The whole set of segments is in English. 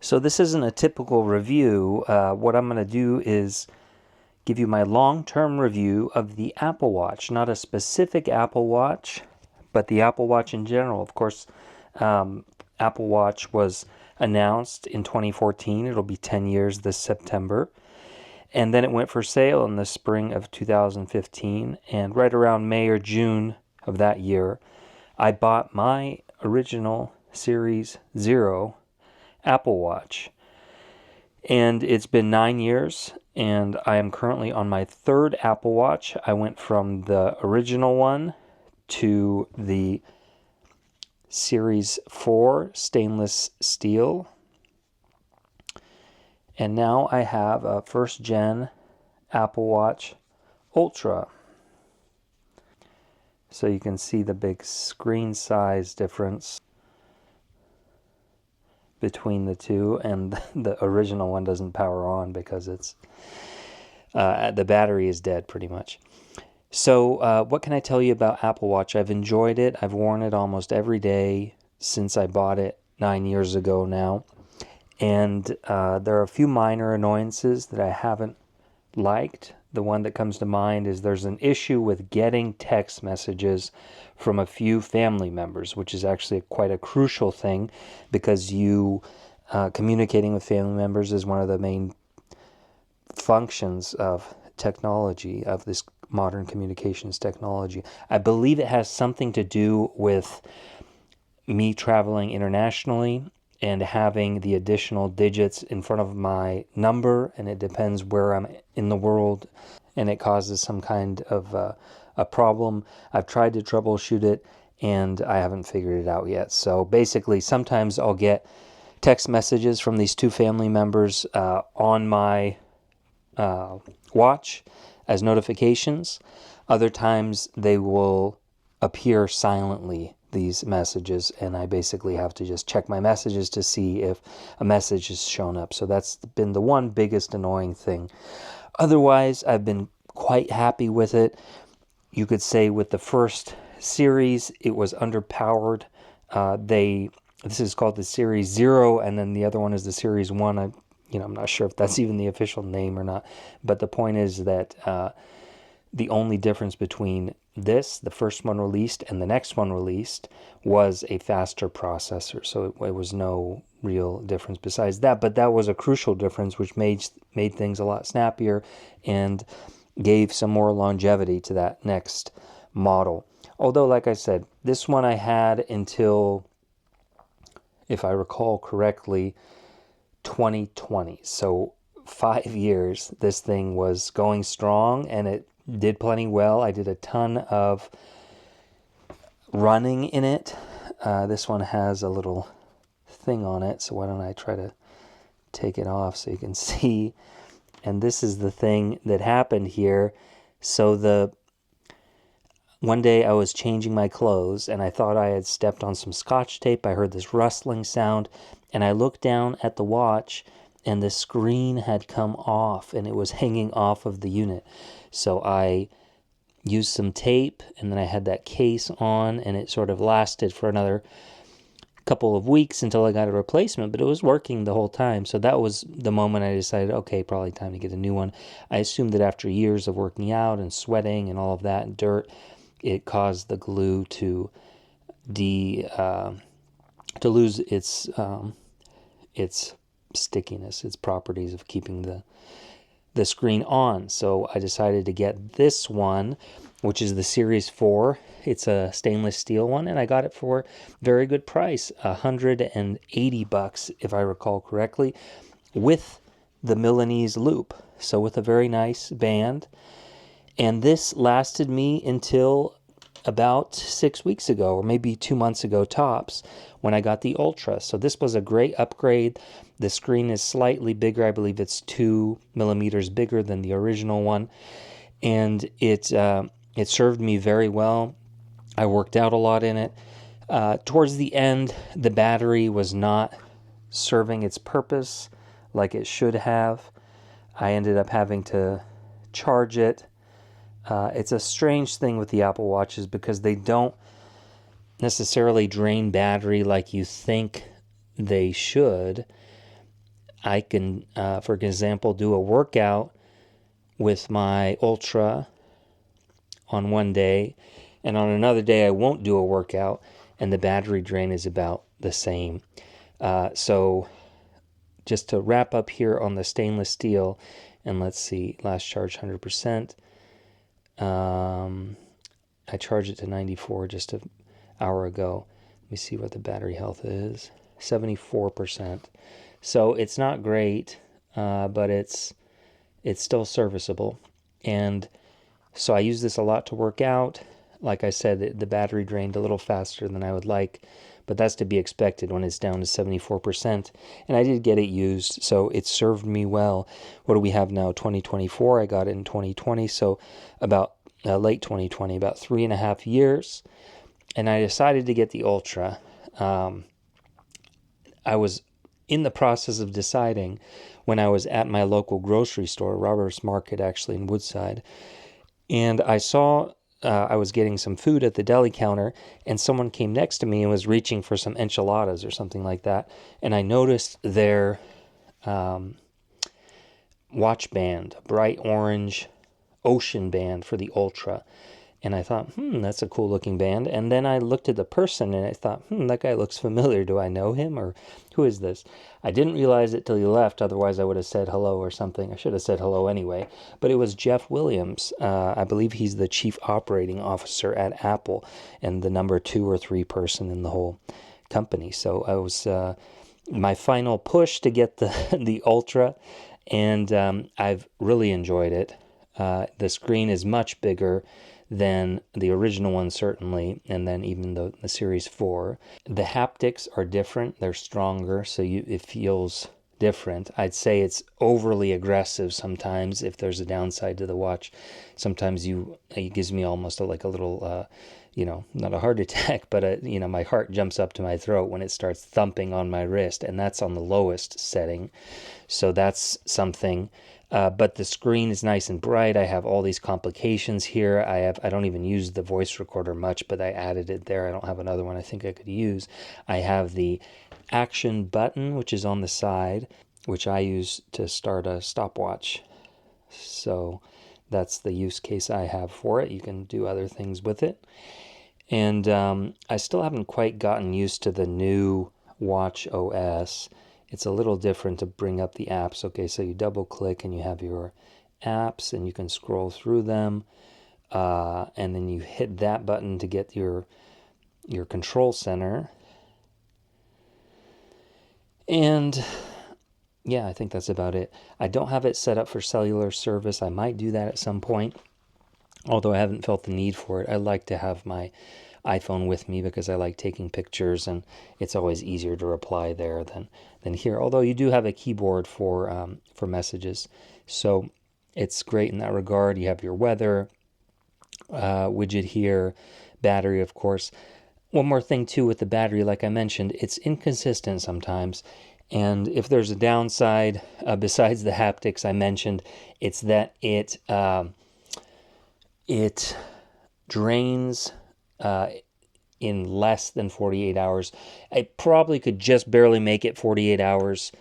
So this isn't a typical review. What I'm going to do is give you my long-term review of the Apple Watch. Not a specific Apple Watch, but the Apple Watch in general. Of course, Apple Watch was announced in 2014. It'll be 10 years this September. And then it went for sale in the spring of 2015. And right around May or June of that year, I bought my original Series 0 Apple Watch. And it's been 9 years, and I am currently on my third Apple Watch. I went from the original one to the Series 4 stainless steel. And now I have a first gen Apple Watch Ultra. So you can see the big screen size difference between the two, and the original one doesn't power on because it's the battery is dead pretty much. So what can I tell you about Apple Watch? I've enjoyed it. I've worn it almost every day since I bought it 9 years ago now. And there are a few minor annoyances that I haven't liked. The one that comes to mind is there's an issue with getting text messages from a few family members, which is actually quite a crucial thing, because communicating with family members is one of the main functions of technology, of this modern communications technology. I believe it has something to do with me traveling internationally and having the additional digits in front of my number, and it depends where I'm in the world, and it causes some kind of a problem. I've tried to troubleshoot it, and I haven't figured it out yet. So basically, sometimes I'll get text messages from these two family members on my watch as notifications. Other times they will appear silently, these messages, and I basically have to just check my messages to see if a message has shown up. So that's been the one biggest annoying thing. Otherwise, I've been quite happy with it. You could say with the first series, it was underpowered. This is called the Series 0, and then the other one is the Series 1. I'm not sure if that's even the official name or not, but the point is that the only difference between the first one released, and the next one released was a faster processor. So it was no real difference besides that, but that was a crucial difference, which made things a lot snappier and gave some more longevity to that next model. Although, like I said, this one I had until, if I recall correctly, 2020. So 5 years this thing was going strong, and it did plenty well. I did a ton of running in it. This one has a little thing on it, so why don't I try to take it off so you can see. And this is the thing that happened here. So one day I was changing my clothes, and I thought I had stepped on some Scotch tape. I heard this rustling sound, and I looked down at the watch, and the screen had come off, and it was hanging off of the unit. So I used some tape, and then I had that case on, and it sort of lasted for another couple of weeks until I got a replacement, but it was working the whole time. So that was the moment I decided, okay, probably time to get a new one. I assumed that after years of working out and sweating and all of that and dirt, it caused the glue to lose its stickiness, its properties of keeping the screen on. So I decided to get this one, which is the Series 4. It's a stainless steel one, and I got it for a very good price, $180 if I recall correctly, with the Milanese loop, so with a very nice band. And this lasted me until about 6 weeks ago, or maybe 2 months ago tops, when I got the Ultra. So this was a great upgrade. The screen is slightly bigger. I believe it's 2 millimeters bigger than the original one, and it served me very well. I worked out a lot in it. Towards the end, the battery was not serving its purpose like it should have. I ended up having to charge it. It's a strange thing with the Apple Watches because they don't necessarily drain battery like you think they should. I can, for example, do a workout with my Ultra on one day, and on another day I won't do a workout, and the battery drain is about the same. So just to wrap up here on the stainless steel, and let's see, last charge 100%. I charged it to 94 just an hour ago. Let me see what the battery health is. 74%. So it's not great, but it's still serviceable. And so I use this a lot to work out. Like I said, the battery drained a little faster than I would like, but that's to be expected when it's down to 74%. And I did get it used, so it served me well. What do we have now? 2024. I got it in 2020, so about late 2020, about 3.5 years. And I decided to get the Ultra. I was in the process of deciding when I was at my local grocery store, Robert's Market, actually in Woodside, and I saw I was getting some food at the deli counter, and someone came next to me and was reaching for some enchiladas or something like that, and I noticed their watch band, a bright orange ocean band for the Ultra. And I thought, that's a cool looking band. And then I looked at the person and I thought, that guy looks familiar. Do I know him, or who is this? I didn't realize it till he left. Otherwise, I would have said hello or something. I should have said hello anyway. But it was Jeff Williams. I believe he's the chief operating officer at Apple and the number 2 or 3 person in the whole company. So I was my final push to get the Ultra, and I've really enjoyed it. The screen is much bigger than the original one, certainly, and then even the Series 4. The haptics are different. They're stronger, so it feels different. I'd say it's overly aggressive sometimes if there's a downside to the watch. Sometimes it gives me almost like a little, not a heart attack, but my heart jumps up to my throat when it starts thumping on my wrist, and that's on the lowest setting. So that's something. But the screen is nice and bright. I have all these complications here. I don't even use the voice recorder much, but I added it there. I don't have another one I think I could use. I have the action button, which is on the side, which I use to start a stopwatch. So that's the use case I have for it. You can do other things with it. And I still haven't quite gotten used to the new Watch OS. It's a little different to bring up the apps. Okay, so you double click and you have your apps and you can scroll through them. And then you hit that button to get your control center. And yeah, I think that's about it. I don't have it set up for cellular service. I might do that at some point, although I haven't felt the need for it. I like to have my iPhone with me because I like taking pictures, and it's always easier to reply there than here. Although you do have a keyboard for messages, so it's great in that regard. You have your weather widget here, battery, of course. One more thing too with the battery, like I mentioned, it's inconsistent sometimes. And if there's a downside, besides the haptics I mentioned, it's that it drains in less than 48 hours. I probably could just barely make it 48 hours,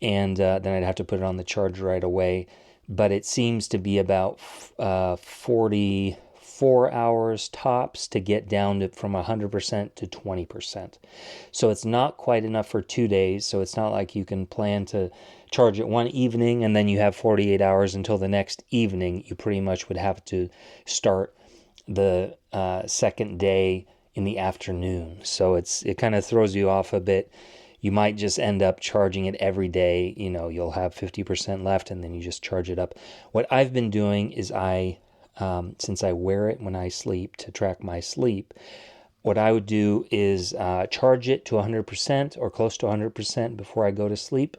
and then I'd have to put it on the charger right away. But it seems to be about 44 hours tops to get down from 100% to 20%. So it's not quite enough for 2 days. So it's not like you can plan to charge it one evening and then you have 48 hours until the next evening. You pretty much would have to start the second day in the afternoon. So it kind of throws you off a bit. You might just end up charging it every day. You'll have 50% left and then you just charge it up. What I've been doing is since I wear it when I sleep to track my sleep, what I would do is charge it to 100% or close to 100% before I go to sleep,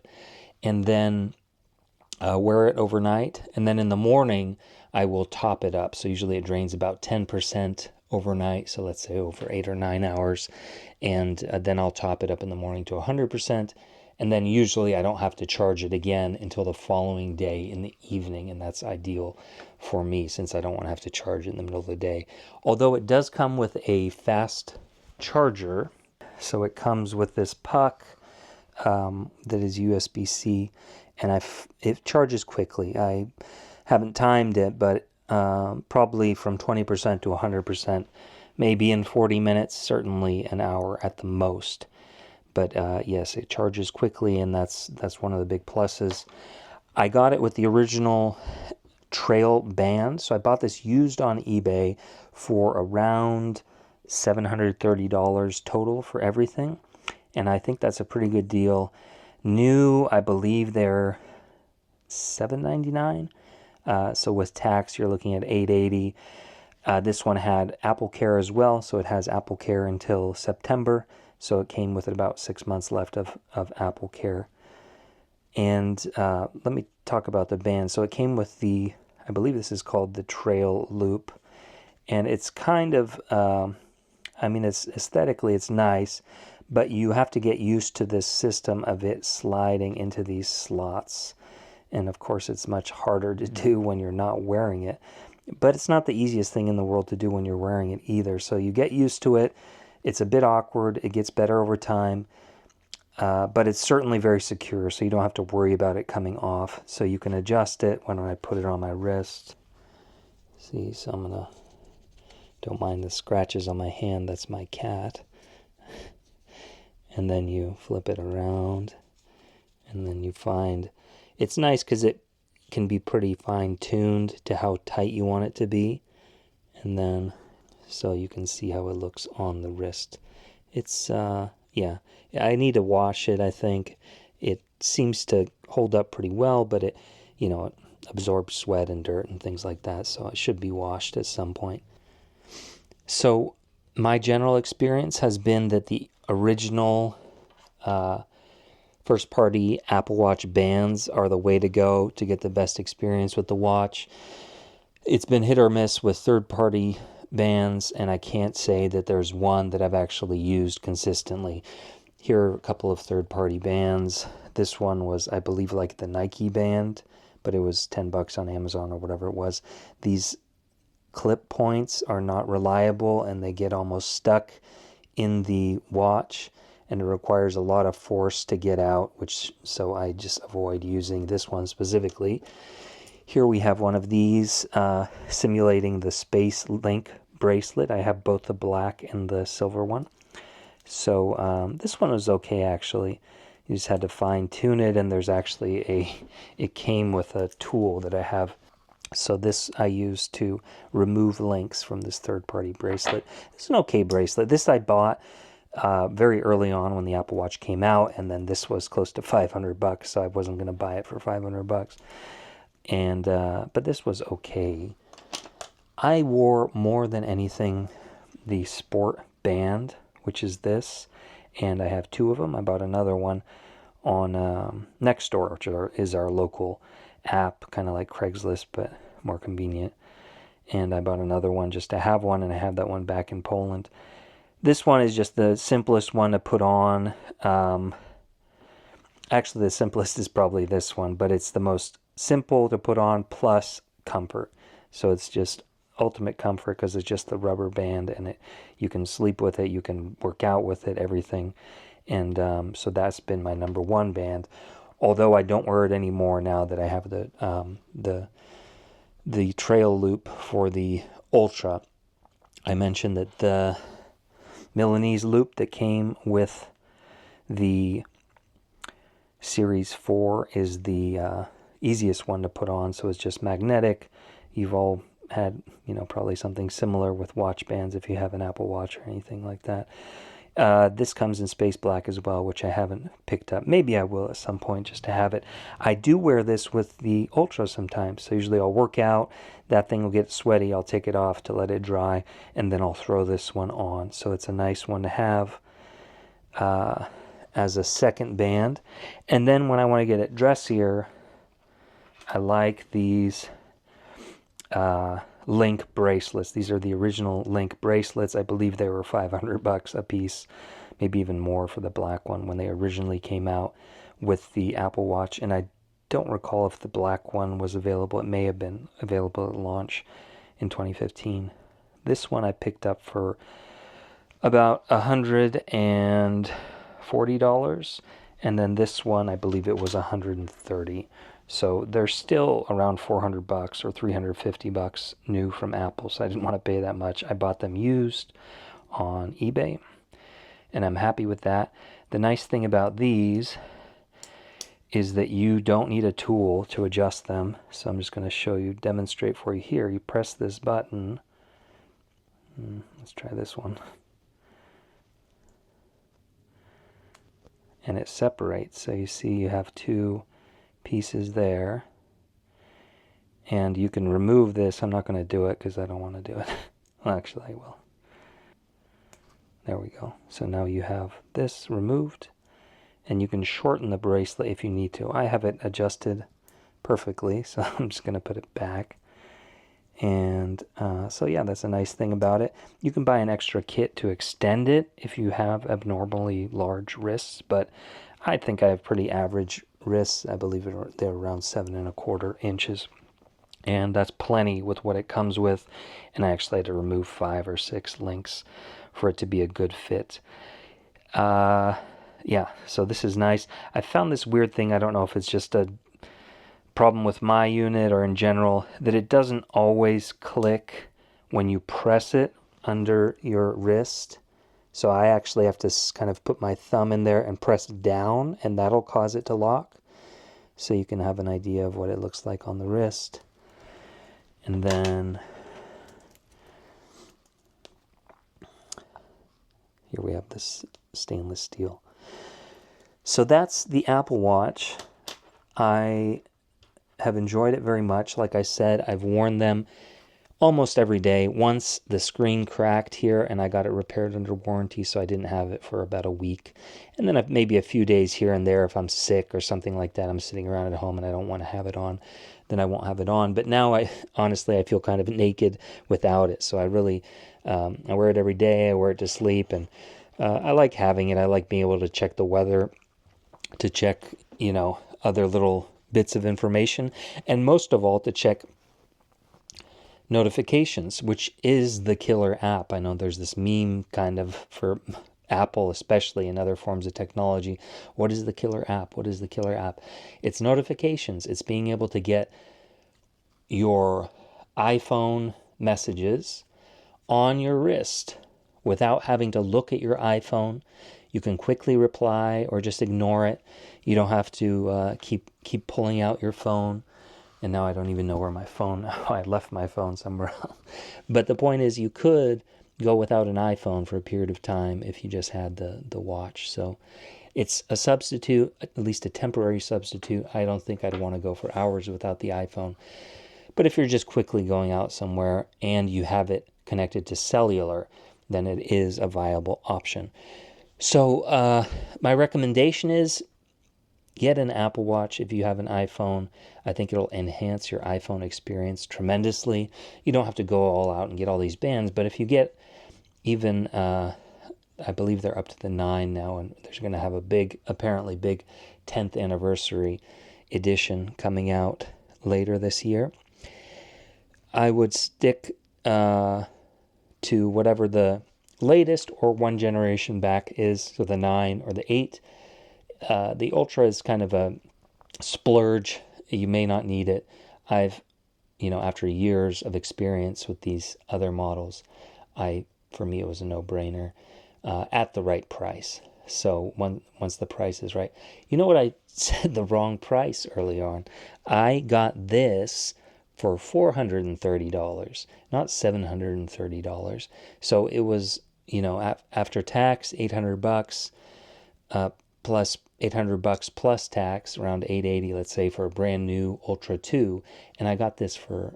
and then wear it overnight. And then in the morning, I will top it up. So usually it drains about 10% overnight. So let's say over 8 or 9 hours. And then I'll top it up in the morning to 100%. And then usually I don't have to charge it again until the following day in the evening. And that's ideal for me since I don't want to have to charge it in the middle of the day. Although it does come with a fast charger. So it comes with this puck. that is USB-C, and it charges quickly. I haven't timed it, but probably from 20% to 100%, maybe in 40 minutes, certainly an hour at the most. But yes, it charges quickly, and that's one of the big pluses. I got it with the original trail band, so I bought this used on eBay for around $730 total for everything, and I think that's a pretty good deal. New, I believe they're $7.99, so with tax you're looking at $8.80. This one had Apple Care as well, so it has Apple Care until September, so it came with about 6 months left of Apple Care. And let me talk about the band. So it came with the, I believe this is called the Trail Loop, and it's kind of, I mean, it's aesthetically it's nice, but you have to get used to this system of it sliding into these slots. And of course, it's much harder to do when you're not wearing it. But it's not the easiest thing in the world to do when you're wearing it either. So you get used to it. It's a bit awkward. It gets better over time. But it's certainly very secure, so you don't have to worry about it coming off. So you can adjust it when I put it on my wrist. See, so I'm going to, don't mind the scratches on my hand. That's my cat. And then you flip it around. And then you find, it's nice because it can be pretty fine-tuned to how tight you want it to be. And then, so you can see how it looks on the wrist. It's, yeah, I need to wash it, I think. It seems to hold up pretty well, but it, you know, it absorbs sweat and dirt and things like that, so it should be washed at some point. So my general experience has been that the original first-party Apple Watch bands are the way to go to get the best experience with the watch. It's been hit or miss with third-party bands, and I can't say that there's one that I've actually used consistently. Here are a couple of third-party bands. This one was, I believe, like the Nike band, but it was $10 on Amazon or whatever it was. These clip points are not reliable, and they get almost stuck in the watch, and it requires a lot of force to get out, so I just avoid using this one specifically. Here we have one of these simulating the Space Link bracelet. I have both the black and the silver one. So this one was okay, actually. You just had to fine tune it, and there's actually it came with a tool that I have. So this I use to remove links from this third-party bracelet. It's an okay bracelet. This I bought very early on when the Apple Watch came out, and then this was close to $500, so I wasn't going to buy it for $500. And but this was okay. I wore more than anything the Sport Band, which is this, and I have two of them. I bought another one on Nextdoor, which is our local app, kind of like Craigslist, but more convenient. And I bought another one just to have one, and I have that one back in Poland. This one is just the simplest one to put on. Actually, the simplest is probably this one, but it's the most simple to put on plus comfort. So it's just ultimate comfort because it's just the rubber band, and you can sleep with it, you can work out with it, everything. And so that's been my number one band. Although I don't wear it anymore now that I have the Trail Loop for the Ultra. I mentioned that the Milanese loop that came with the Series 4 is the easiest one to put on, so it's just magnetic. You've all had, probably something similar with watch bands if you have an Apple Watch or anything like that. This comes in space black as well, which I haven't picked up. Maybe I will at some point just to have it. I do wear this with the Ultra sometimes. So usually I'll work out, that thing will get sweaty, I'll take it off to let it dry, and then I'll throw this one on. So it's a nice one to have as a second band. And then when I want to get it dressier, I like these Link bracelets. These are the original Link bracelets. I believe they were $500 a piece, maybe even more for the black one when they originally came out with the Apple Watch. And I don't recall if the black one was available. It may have been available at launch in 2015. This one I picked up for about $140, And then this one, I believe it was 130. So they're still around 400 bucks or 350 bucks new from Apple. So I didn't want to pay that much. I bought them used on eBay, and I'm happy with that. The nice thing about these is that you don't need a tool to adjust them. So I'm just going to show you, demonstrate for you here. You press this button. Let's try this one. And it separates. So you see you have two pieces there. And you can remove this. I'm not going to do it because I don't want to do it. Well, actually, I will. There we go. So now you have this removed. And you can shorten the bracelet if you need to. I have it adjusted perfectly, so I'm just going to put it back. And so yeah, that's a nice thing about it. You can buy an extra kit to extend it if you have abnormally large wrists, but I think I have pretty average wrists. I believe they're around 7¼ inches. And that's plenty with what it comes with. And I actually had to remove 5 or 6 links for it to be a good fit. Yeah, so this is nice. I found this weird thing. I don't know if it's just a problem with my unit or in general, that it doesn't always click when you press it under your wrist. So I actually have to kind of put my thumb in there and press down, and that'll cause it to lock. So you can have an idea of what it looks like on the wrist. And then here we have this stainless steel. So that's the Apple Watch. I have enjoyed it very much. Like I said, I've worn them almost every day. Once the screen cracked here and I got it repaired under warranty, so I didn't have it for about a week. And then maybe a few days here and there if I'm sick or something like that, I'm sitting around at home and I don't want to have it on, then I won't have it on. But now honestly, I feel kind of naked without it. So I really, I wear it every day. I wear it to sleep, and I like having it. I like being able to check the weather, to check, other little bits of information, and most of all to check notifications, which is the killer app. I know there's this meme kind of for Apple, especially, and other forms of technology. What is the killer app? What is the killer app? It's notifications. It's being able to get your iPhone messages on your wrist without having to look at your iPhone. You can quickly reply or just ignore it. You don't have to keep pulling out your phone. And now I don't even know where my phone, I left my phone somewhere else. But the point is, you could go without an iPhone for a period of time if you just had the watch. So it's a substitute, at least a temporary substitute. I don't think I'd want to go for hours without the iPhone. But if you're just quickly going out somewhere and you have it connected to cellular, then it is a viable option. So my recommendation is get an Apple Watch if you have an iPhone. I think it'll enhance your iPhone experience tremendously. You don't have to go all out and get all these bands, but if you get even, I believe they're up to the 9 now, and they're going to have a apparently big 10th anniversary edition coming out later this year. I would stick to whatever the latest or one generation back is, so the 9 or the 8. The Ultra is kind of a splurge. You may not need it. After years of experience with these other models, for me it was a no-brainer at the right price. So once the price is right. You know what, I said the wrong price early on. I got this for $430, not $730. So it was, after tax, $800, plus $800 plus tax, around $880, let's say, for a brand new Ultra 2. And I got this for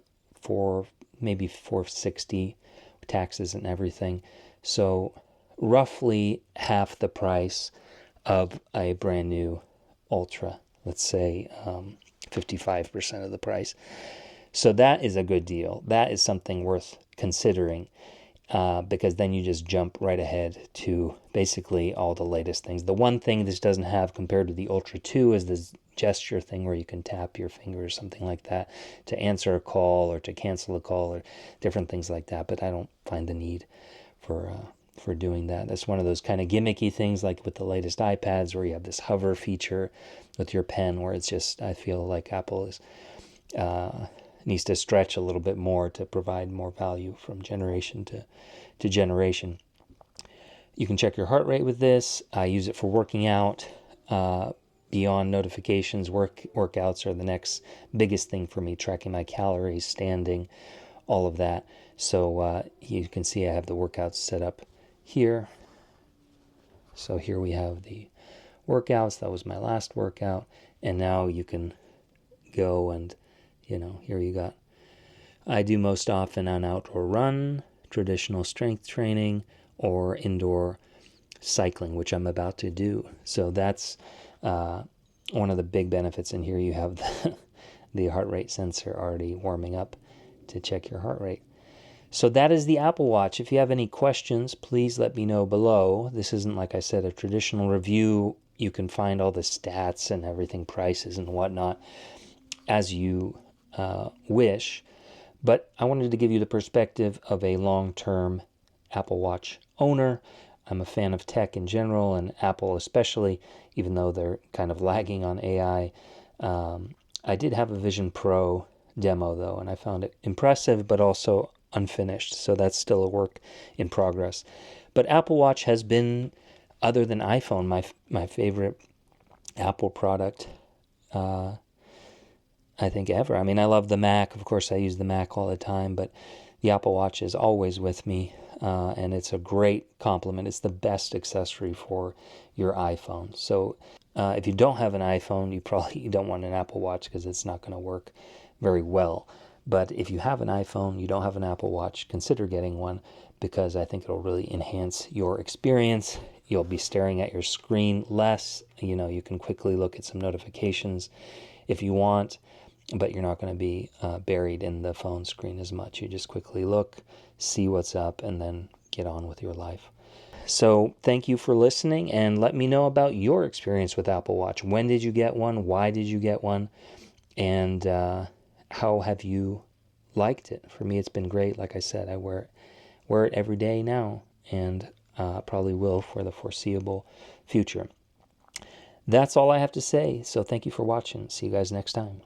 maybe $460, taxes and everything. So roughly half the price of a brand new Ultra, let's say 55% of the price. So that is a good deal. That is something worth considering, because then you just jump right ahead to basically all the latest things. The one thing this doesn't have compared to the Ultra 2 is this gesture thing where you can tap your finger or something like that to answer a call or to cancel a call or different things like that. But I don't find the need for for doing that. That's one of those kind of gimmicky things like with the latest iPads where you have this hover feature with your pen where it's just, I feel like Apple is needs to stretch a little bit more to provide more value from generation to generation. You can check your heart rate with this. I use it for working out. Beyond notifications, workouts are the next biggest thing for me, tracking my calories, standing, all of that. So you can see I have the workouts set up here. So here we have the workouts. That was my last workout. And now you can go and, here you got. I do most often an outdoor run, traditional strength training, or indoor cycling, which I'm about to do. So that's one of the big benefits. And here you have the heart rate sensor already warming up to check your heart rate. So that is the Apple Watch. If you have any questions, please let me know below. This isn't, like I said, a traditional review. You can find all the stats and everything, prices and whatnot, as you wish. But I wanted to give you the perspective of a long-term Apple Watch owner. I'm a fan of tech in general, and Apple especially, even though they're kind of lagging on AI. I did have a Vision Pro demo, though, and I found it impressive, but also unfinished. So that's still a work in progress. But Apple Watch has been, other than iPhone, my favorite Apple product, I think, ever. I mean, I love the Mac. Of course, I use the Mac all the time, but the Apple Watch is always with me, and it's a great complement. It's the best accessory for your iPhone. So if you don't have an iPhone, you don't want an Apple Watch because it's not going to work very well. But if you have an iPhone, you don't have an Apple Watch, consider getting one because I think it'll really enhance your experience. You'll be staring at your screen less. You can quickly look at some notifications if you want, but you're not going to be buried in the phone screen as much. You just quickly look, see what's up, and then get on with your life. So thank you for listening, and let me know about your experience with Apple Watch. When did you get one? Why did you get one? And how have you liked it? For me, it's been great. Like I said, I wear it every day now, and probably will for the foreseeable future. That's all I have to say. So thank you for watching. See you guys next time.